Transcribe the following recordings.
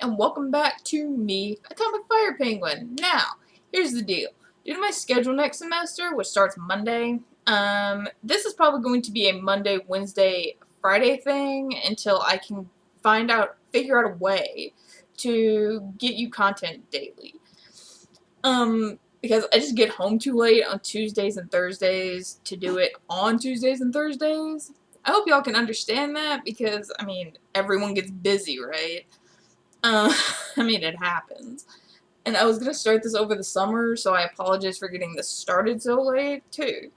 and welcome back to me, Atomic Fire Penguin. Now, here's the deal. Due to my schedule next semester, which starts Monday, this is probably going to be a Monday, Wednesday, Friday thing until I can figure out a way to get you content daily. Because I just get home too late on Tuesdays and Thursdays to do it on Tuesdays and Thursdays. I hope y'all can understand that because, everyone gets busy, right? Uh, it happens. And I was going to start this over the summer, so I apologize for getting this started so late, too.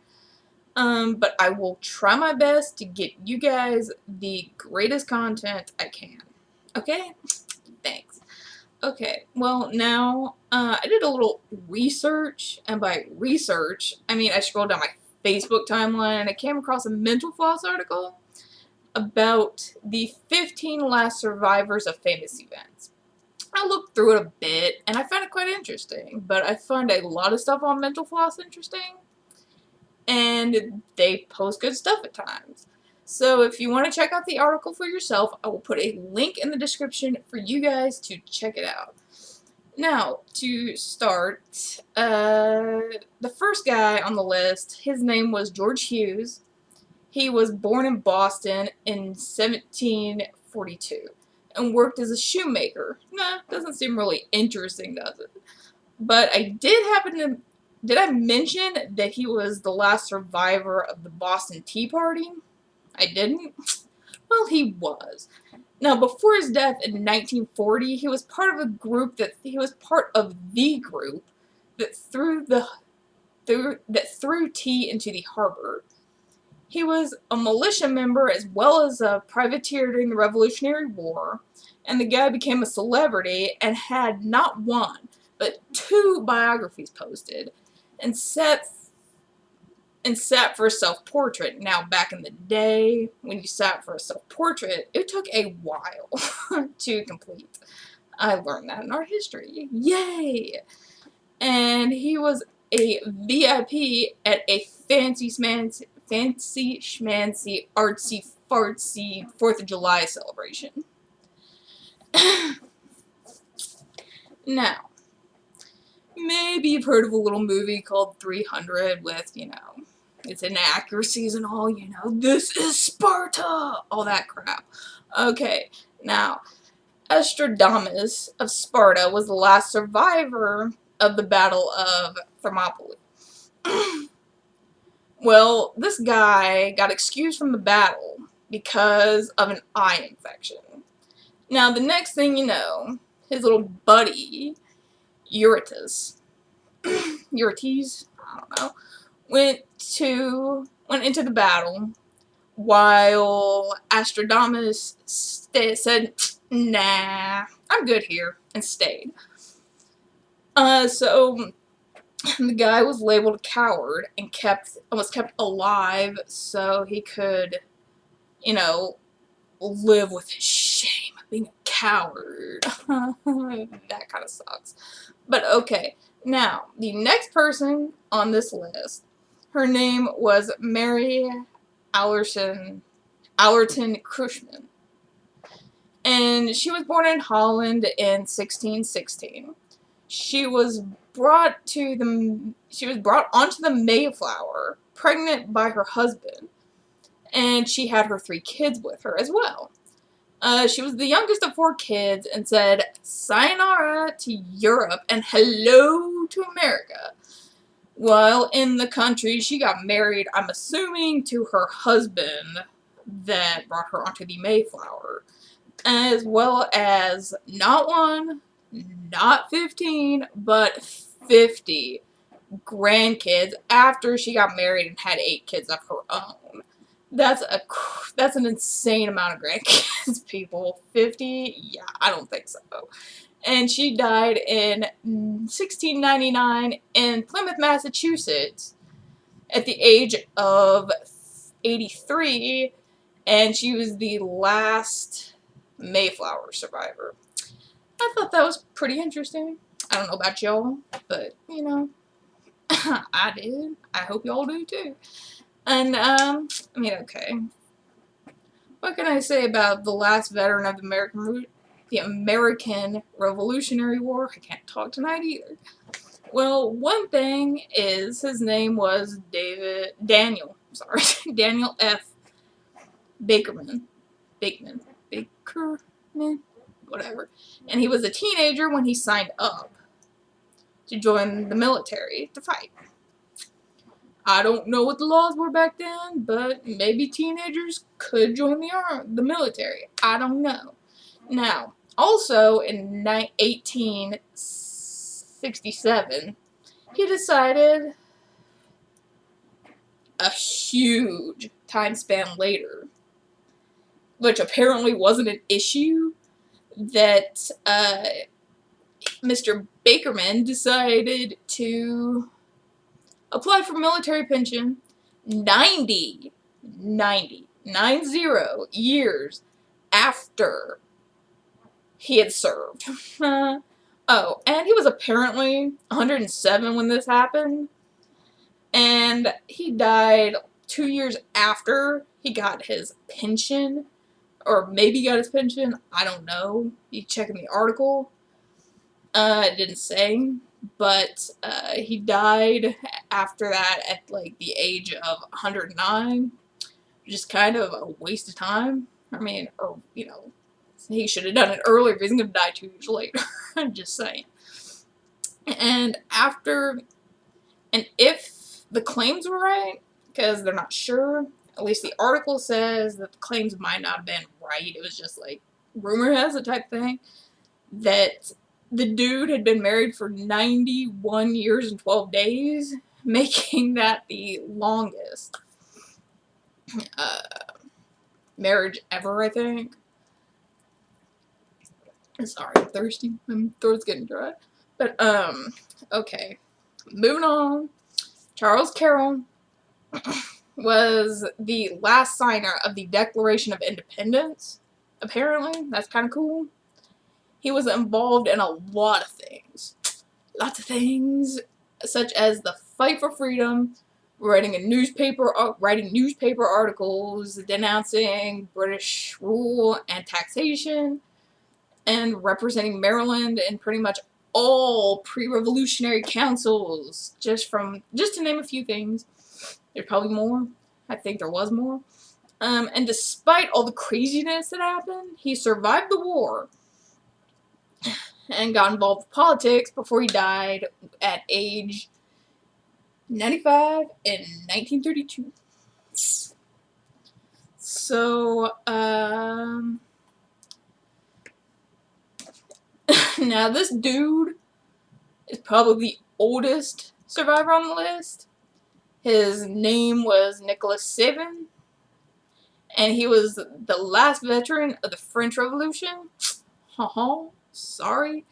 But I will try my best to get you guys the greatest content I can. Okay? Thanks. Okay, well, now, I did a little research, and by research, I scrolled down my Facebook timeline, and I came across a Mental Floss article about the 15 last survivors of famous events. I looked through it a bit, and I found it quite interesting, but I find a lot of stuff on Mental Floss interesting, and they post good stuff at times. So if you want to check out the article for yourself, I will put a link in the description for you guys to check it out. Now, to start, the first guy on the list, his name was George Hughes. He was born in Boston in 1742 and worked as a shoemaker. Nah, doesn't seem really interesting, does it? But did I mention that he was the last survivor of the Boston Tea Party? I didn't? Well, he was. Now, before his death in 1940, he was part of the group that threw tea into the harbor. He was a militia member as well as a privateer during the Revolutionary War, and the guy became a celebrity and had not one, but 2 biographies posted, and sat for a self-portrait. Now, back in the day, when you sat for a self-portrait, it took a while to complete. I learned that in art history. Yay! And he was a VIP at a fancy schmancy, artsy fartsy 4th of July celebration. Now, maybe you've heard of a little movie called 300 with, its inaccuracies and all, this is Sparta! All that crap. Okay, now, Astradamus of Sparta was the last survivor of the Battle of Thermopylae. Well, this guy got excused from the battle because of an eye infection. Now, the next thing you know, his little buddy, Eurytus, I don't know, went into the battle while Astradamus said, nah, I'm good here, and stayed. So the guy was labeled a coward and was kept alive so he could, live with his shame of being a coward. That kind of sucks. But okay, now, the next person on this list, her name was Mary Allerton Krushman. And she was born in Holland in 1616. She was brought onto the Mayflower, pregnant by her husband, and she had her 3 kids with her as well. She was the youngest of 4 kids and said sayonara to Europe and hello to America. While in the country, she got married, I'm assuming, to her husband that brought her onto the Mayflower, as well as not 1, not 15, but 50 grandkids after she got married and had 8 kids of her own. That's an insane amount of grandkids, people. 50? Yeah, I don't think so. And she died in 1699 in Plymouth, Massachusetts at the age of 83, and she was the last Mayflower survivor. I thought that was pretty interesting. I don't know about y'all, but, I did. I hope y'all do too. And, okay. What can I say about the last veteran of the American the American Revolutionary War. I can't talk tonight either. Well, one thing is his name was Daniel F. Bakerman, whatever. And he was a teenager when he signed up to join the military to fight. I don't know what the laws were back then, but maybe teenagers could join the military. I don't know. Now, also in 1867, he decided, a huge time span later, which apparently wasn't an issue, that Mr. Bakerman decided to apply for military pension 90 years after he had served. Oh, and he was apparently 107 when this happened, and he died 2 years after he got his pension, or maybe got his pension, I don't know. You check in the article. It didn't say, but he died after that at like the age of 109. Just kind of a waste of time. I mean, or you know, he should have done it earlier if he's gonna die 2 years later. I'm just saying. And if the claims were right, because they're not sure, at least the article says that the claims might not have been right. It was just like rumor has it type thing, that the dude had been married for 91 years and 12 days, making that the longest marriage ever, I think. Sorry, I'm thirsty. My throat's getting dry. But, okay. Moving on. Charles Carroll was the last signer of the Declaration of Independence. Apparently, that's kind of cool. He was involved in a lot of things. Lots of things, such as the fight for freedom, writing newspaper articles denouncing British rule and taxation, and representing Maryland in pretty much all pre-revolutionary councils, just to name a few things. There's probably more. I think there was more. And despite all the craziness that happened, he survived the war and got involved with politics before he died at age 95 in 1932. So, now this dude is probably the oldest survivor on the list. His name was Nicholas Savin, and he was the last veteran of the French Revolution. Sorry.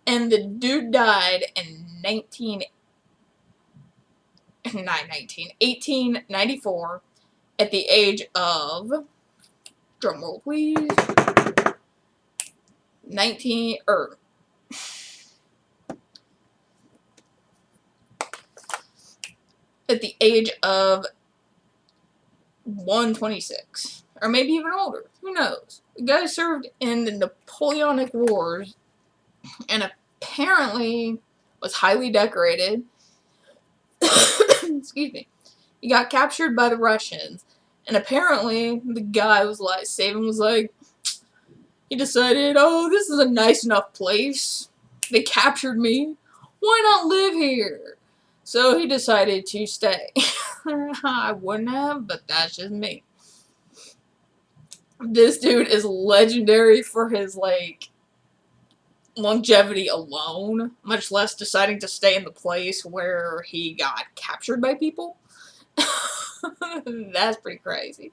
And the dude died in 1894 at the age of, drumroll please, at the age of 126. Or maybe even older. Who knows? The guy served in the Napoleonic Wars and apparently was highly decorated. Excuse me. He got captured by the Russians, and apparently the guy was like, Savin was like, he decided, oh, this is a nice enough place. They captured me. Why not live here? So he decided to stay. I wouldn't have, but that's just me. This dude is legendary for his, like, longevity alone, much less deciding to stay in the place where he got captured by people. That's pretty crazy.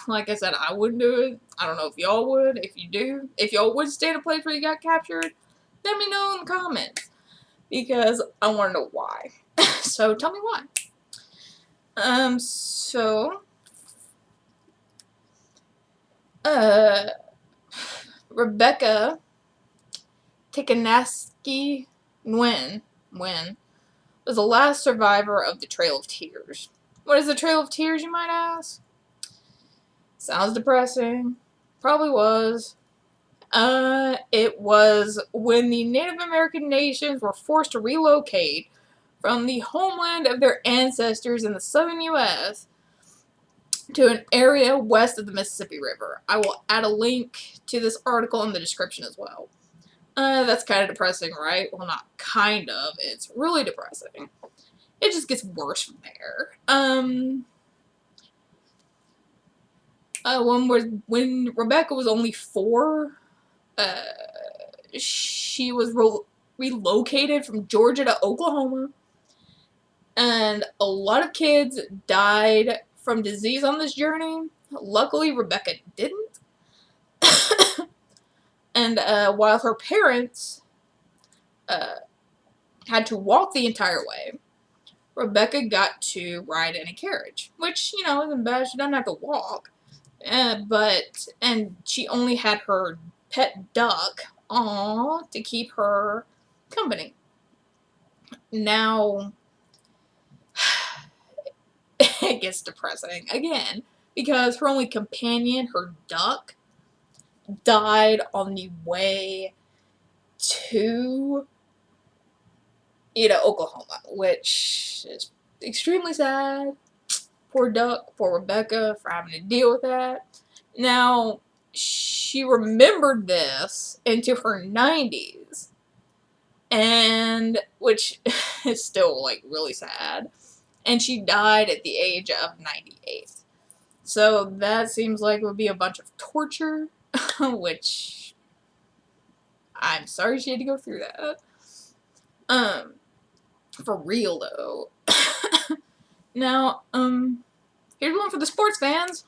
Like I said, I wouldn't do it. I don't know if y'all would. If you do, if y'all would stay in a place where you got captured, let me know in the comments, because I want to know why. So tell me why. Rebecca Tikanaski Nguyen was the last survivor of the Trail of Tears. What is the Trail of Tears, you might ask? Sounds depressing. Probably was. It was when the Native American nations were forced to relocate from the homeland of their ancestors in the southern U.S. to an area west of the Mississippi River. I will add a link to this article in the description as well. That's kind of depressing, right? Well, not kind of. It's really depressing. It just gets worse from there. When Rebecca was only 4, uh, she was relocated from Georgia to Oklahoma, and a lot of kids died from disease on this journey. Luckily, Rebecca didn't. And while her parents had to walk the entire way, Rebecca got to ride in a carriage, which, isn't bad. She doesn't have to walk. And she only had her pet duck, to keep her company. Now, it gets depressing again, because her only companion, her duck, died on the way to, Oklahoma, which is extremely sad. Poor duck, poor Rebecca for having to deal with that. Now, she remembered this into her 90s, and which is still, really sad. And she died at the age of 98. So that seems like it would be a bunch of torture, which I'm sorry she had to go through that. For real though. Now, here's one for the sports fans.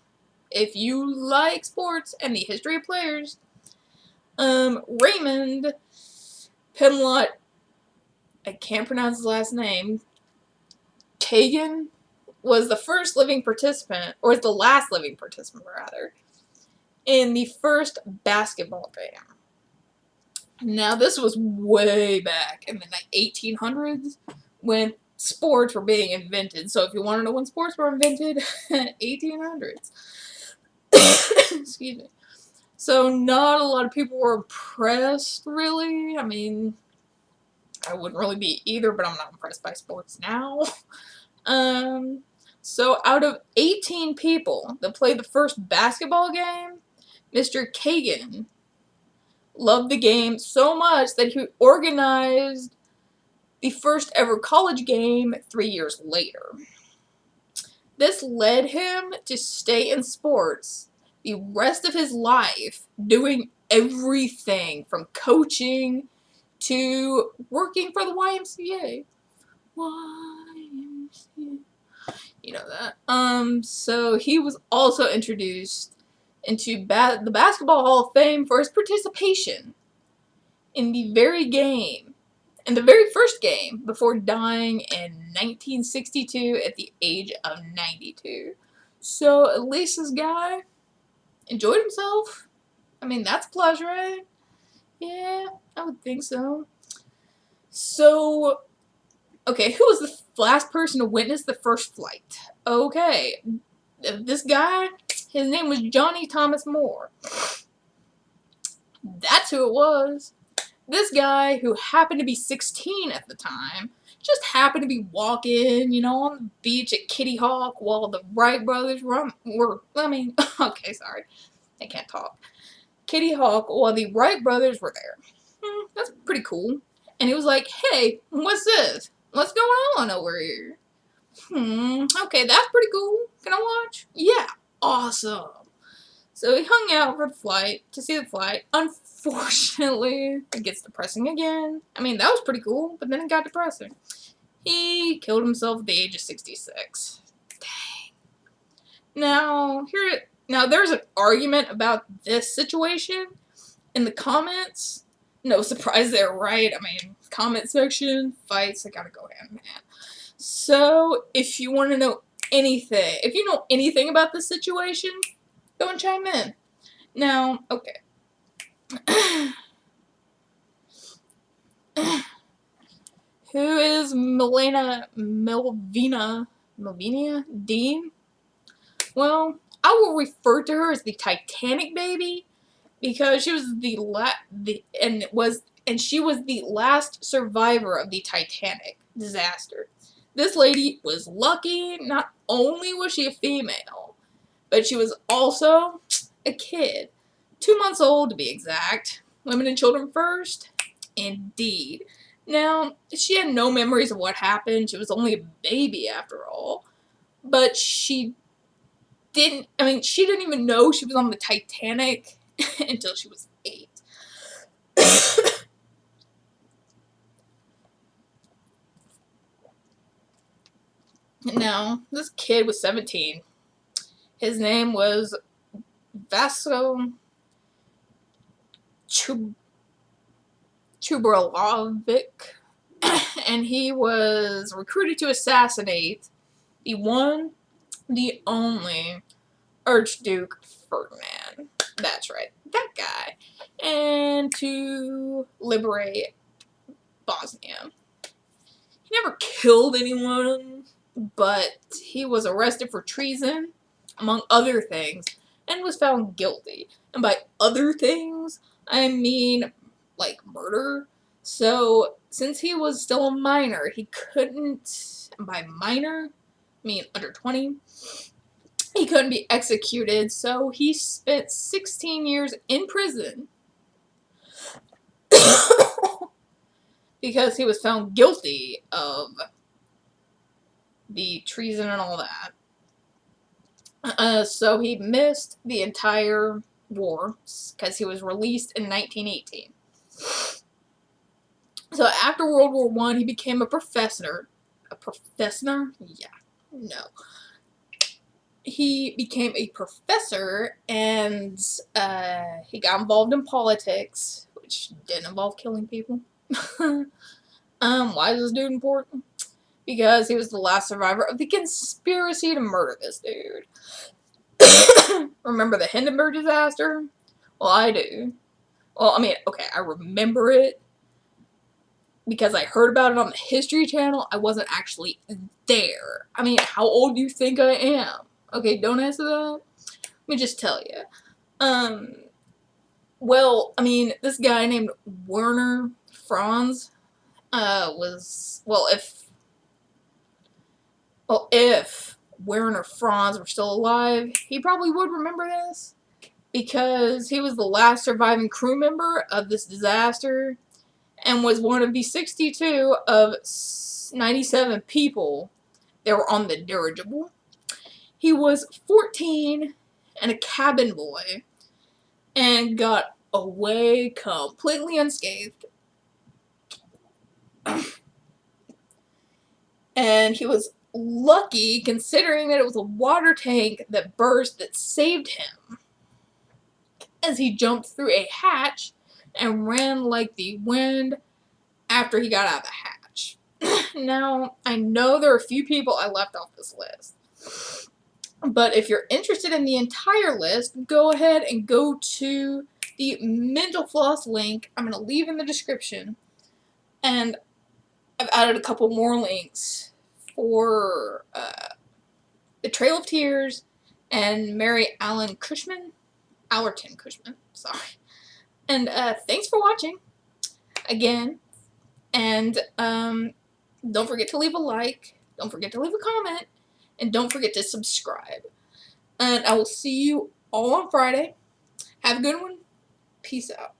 If you like sports and the history of players, Raymond Pemlot, I can't pronounce his last name, Kagan, was the first living participant, or is the last living participant rather, in the first basketball game. Now, this was way back in the 1800s when sports were being invented. So if you want to know when sports were invented, 1800s. Excuse me. So not a lot of people were impressed, really. I mean, I wouldn't really be either, but I'm not impressed by sports now. So out of 18 people that played the first basketball game, Mr. Kagan loved the game so much that he organized the first ever college game 3 years later. This led him to stay in sports the rest of his life, doing everything from coaching to working for the YMCA. YMCA. You know that. So he was also introduced into the Basketball Hall of Fame for his participation in the very first game, before dying in 1962 at the age of 92. So at least this guy enjoyed himself. I mean, that's pleasure, right? Yeah, I would think so. So, okay, who was the last person to witness the first flight? Okay, this guy, his name was Johnny Thomas Moore. That's who it was. This guy, who happened to be 16 at the time, just happened to be walking, on the beach at Kitty Hawk while the Wright brothers okay, sorry, I can't talk. Kitty Hawk while the Wright brothers were there. That's pretty cool. And he was like, hey, what's this? What's going on over here? Okay, that's pretty cool. Can I watch? Yeah, awesome. So he hung out for the flight, to see the flight. Unfortunately, it gets depressing again. I mean, that was pretty cool, but then it got depressing. He killed himself at the age of 66. Dang. Now, there's an argument about this situation in the comments. No surprise there, right? I mean, comment section, fights, they gotta go hand in hand. So, if you want to know if you know anything about this situation, go and chime in. Now, okay. Who is Melvina Dean? Well, I will refer to her as the Titanic baby because she was she was the last survivor of the Titanic disaster. This lady was lucky. Not only was she a female, but she was also a kid. 2 months old to be exact. Women and children first? Indeed. Now, she had no memories of what happened. She was only a baby after all. But she didn't even know she was on the Titanic until she was 8. Now, this kid was 17. His name was Vaso Chubralovic, and he was recruited to assassinate the one, the only Archduke Ferdinand. That's right, that guy. And to liberate Bosnia. He never killed anyone, but he was arrested for treason, among other things, and was found guilty. And by other things, I mean, like, murder. So, since he was still a minor, he couldn't, by minor, I mean under 20, he couldn't be executed, so he spent 16 years in prison because he was found guilty of the treason and all that. So he missed the entire war because he was released in 1918. So after World War I, he became a professor. A professor? Yeah. No. He became a professor, and he got involved in politics, which didn't involve killing people. Why is this dude important? Because he was the last survivor of the conspiracy to murder this dude. Remember the Hindenburg disaster? Well, I do. Well, I mean, okay, I remember it because I heard about it on the History Channel. I wasn't actually there. I mean, how old do you think I am? Okay, don't answer that. Let me just tell you. Well, I mean, this guy named Werner Franz was, if Werner Franz were still alive, he probably would remember this, because he was the last surviving crew member of this disaster and was one of the 62 of 97 people that were on the dirigible. He was 14 and a cabin boy and got away completely unscathed. And he was lucky, considering that it was a water tank that burst that saved him, as he jumped through a hatch and ran like the wind after he got out of the hatch. Now, I know there are a few people I left off this list, but if you're interested in the entire list, go ahead and go to the Mental Floss link I'm going to leave in the description, and I've added a couple more links for The Trail of Tears and Mary Allerton Cushman, sorry. And thanks for watching again, and don't forget to leave a like, don't forget to leave a comment, and don't forget to subscribe. And I will see you all on Friday. Have a good one. Peace out.